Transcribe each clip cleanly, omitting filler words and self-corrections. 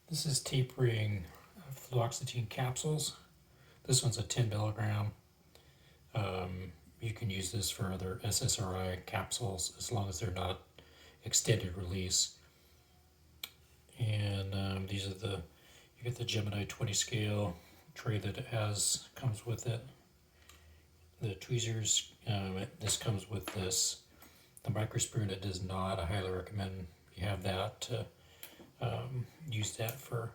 This is tapering fluoxetine capsules. This one's a 10 milligram. You can use this for other SSRI capsules as long as they're not extended release. And these are you get the Gemini 20 scale tray that comes with it. The tweezers, this comes with this. The microspoon, it does not. I highly recommend you have that to use that for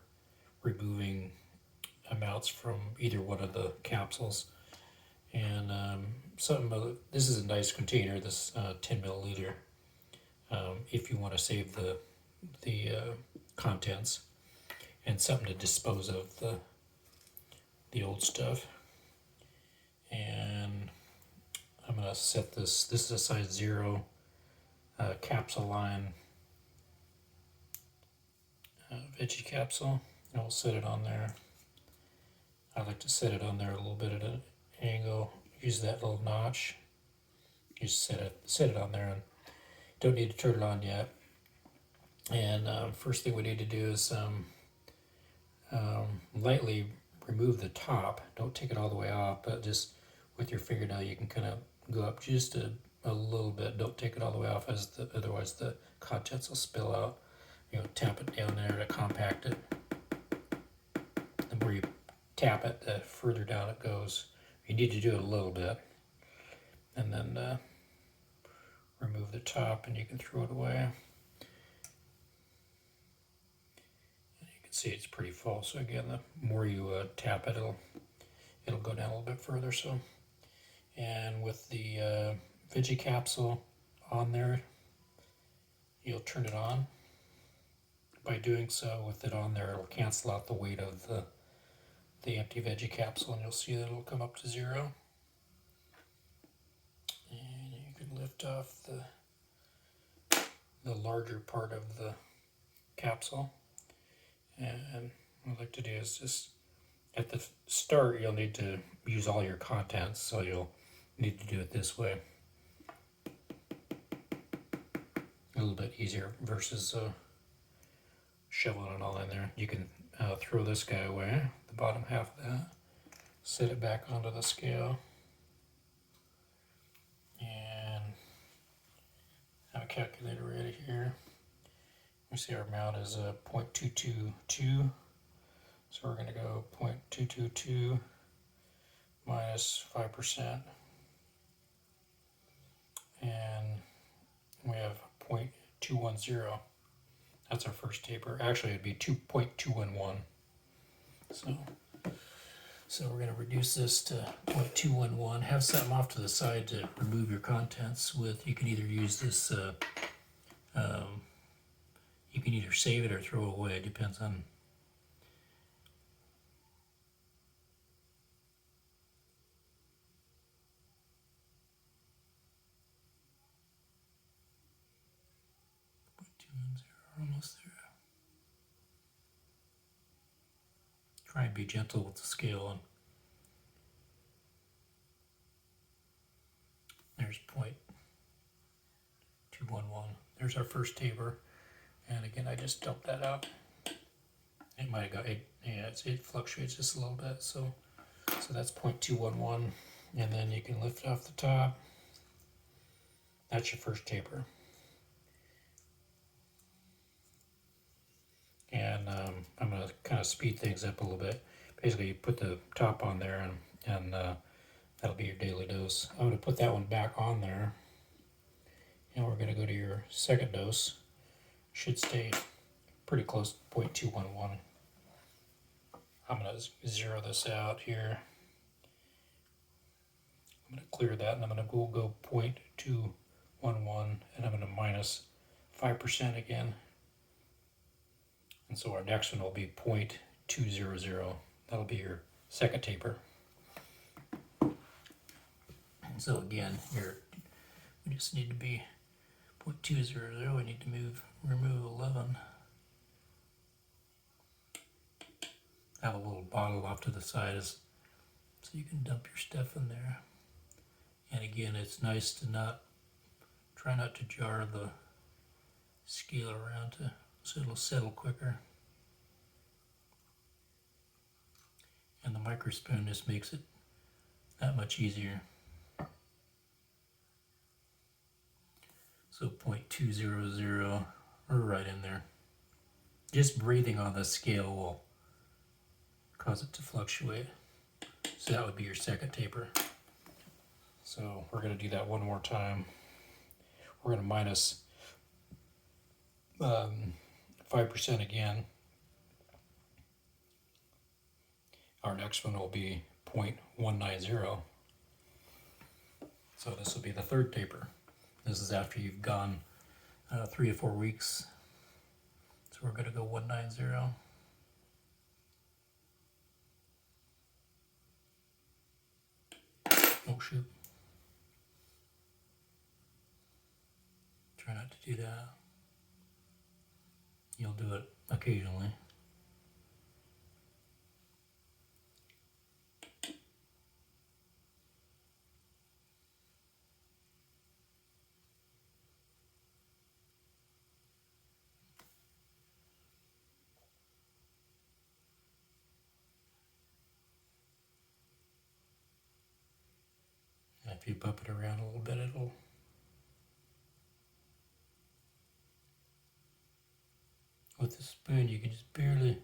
removing amounts from either one of the capsules. And this is a nice container, this 10 milliliter, if you want to save the contents, and something to dispose of the old stuff. And I'm going to set this is a size 0 capsule line veggie capsule. And I'll set it on there. I like to set it on there a little bit at an angle. Use that little notch. Just set it on there, and don't need to turn it on yet. And first thing we need to do is lightly remove the top. Don't take it all the way off, but just with your fingernail you can kind of go up just a little bit. Don't take it all the way off, otherwise the contents will spill out. Tap it down there to compact it. The more you tap it, the further down it goes. You need to do it a little bit, and then remove the top, and you can throw it away. And you can see it's pretty full. So again, the more you tap it, it'll go down a little bit further. So, and with the veggie capsule on there, you'll turn it on. By doing so, with it on there, it'll cancel out the weight of the empty veggie capsule, and you'll see that it'll come up to 0. And you can lift off the larger part of the capsule. And what I like to do is just at the start, you'll need to use all your contents, so you'll need to do it this way. A little bit easier versus shoveling it all in there. You can throw this guy away, the bottom half of that, set it back onto the scale, and have a calculator ready here. We see our amount is 0.222, so we're going to go 0.222 minus 5%, and we have 0.210. That's our first taper. Actually, it'd be 2.211. So we're going to reduce this to 0.211. Have something off to the side to remove your contents with. You can either use this, you can either save it or throw it away. It depends on. Almost there. Try and be gentle with the scale. And there's 0.211. There's our first taper. And again, I just dumped that out. It might have got it. Yeah, it fluctuates just a little bit. So that's 0.211. And then you can lift off the top. That's your first taper. And I'm going to kind of speed things up a little bit. Basically, you put the top on there, and that'll be your daily dose. I'm going to put that one back on there, and we're going to go to your second dose. Should stay pretty close to 0.211. I'm going to zero this out here. I'm going to clear that, and I'm going to go 0.211, and I'm going to minus 5% again. And so our next one will be 0.200. That'll be your second taper. So again, we just need to be 0.200. We need to remove 11. Have a little bottle off to the side so you can dump your stuff in there. And again, it's nice to try not to jar the scale around so it'll settle quicker. microspoon just makes it that much easier. So 0.200, we're right in there. Just breathing on the scale will cause it to fluctuate. So that would be your second taper. So we're going to do that one more time. We're going to minus 5% again. Our next one will be 0.190. So this will be the third taper. This is after you've gone 3 to 4 weeks. So we're going to go 190. Oh shoot. Try not to do that. You'll do it occasionally. If you bump it around a little bit, it'll with the spoon you can just barely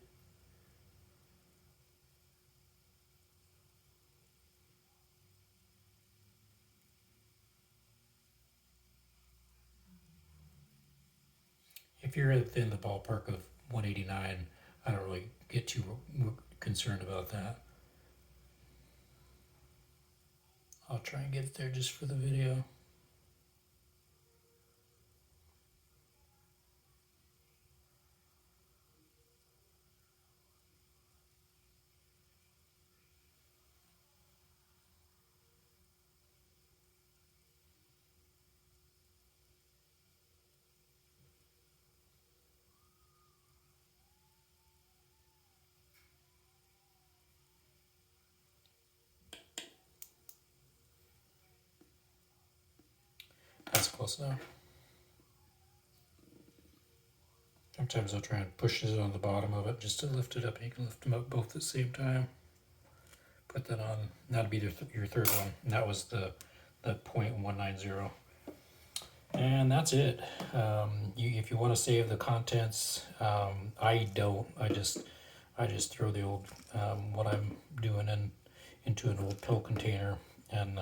if you're within the ballpark of 189, I don't really get too concerned about that. I'll try and get it there just for the video. That's close enough. Sometimes I'll try and push it on the bottom of it just to lift it up, and you can lift them up both at the same time. Put that on. That'll be your third one. And that was the 0.190. And that's it. If you want to save the contents, I don't. I just throw the old what I'm doing into an old pill container. And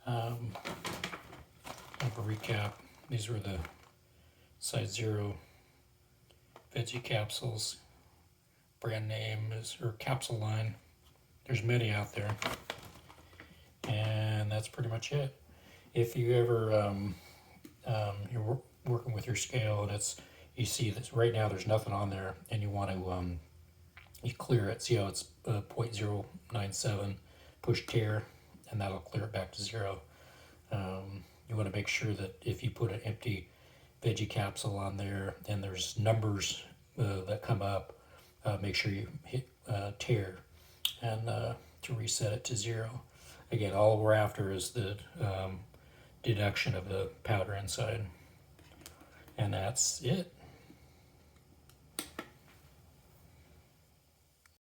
I'll recap. These were the size 0 veggie capsules. Brand name or capsule line. There's many out there. And that's pretty much it. If you ever you're working with your scale and you see that right now there's nothing on there, and you want to you clear it. See how it's 0.097. Push tear, and that'll clear it back to 0. You want to make sure that if you put an empty veggie capsule on there and there's numbers that come up, make sure you hit tear and to reset it to 0. Again, all we're after is the deduction of the powder inside. And that's it.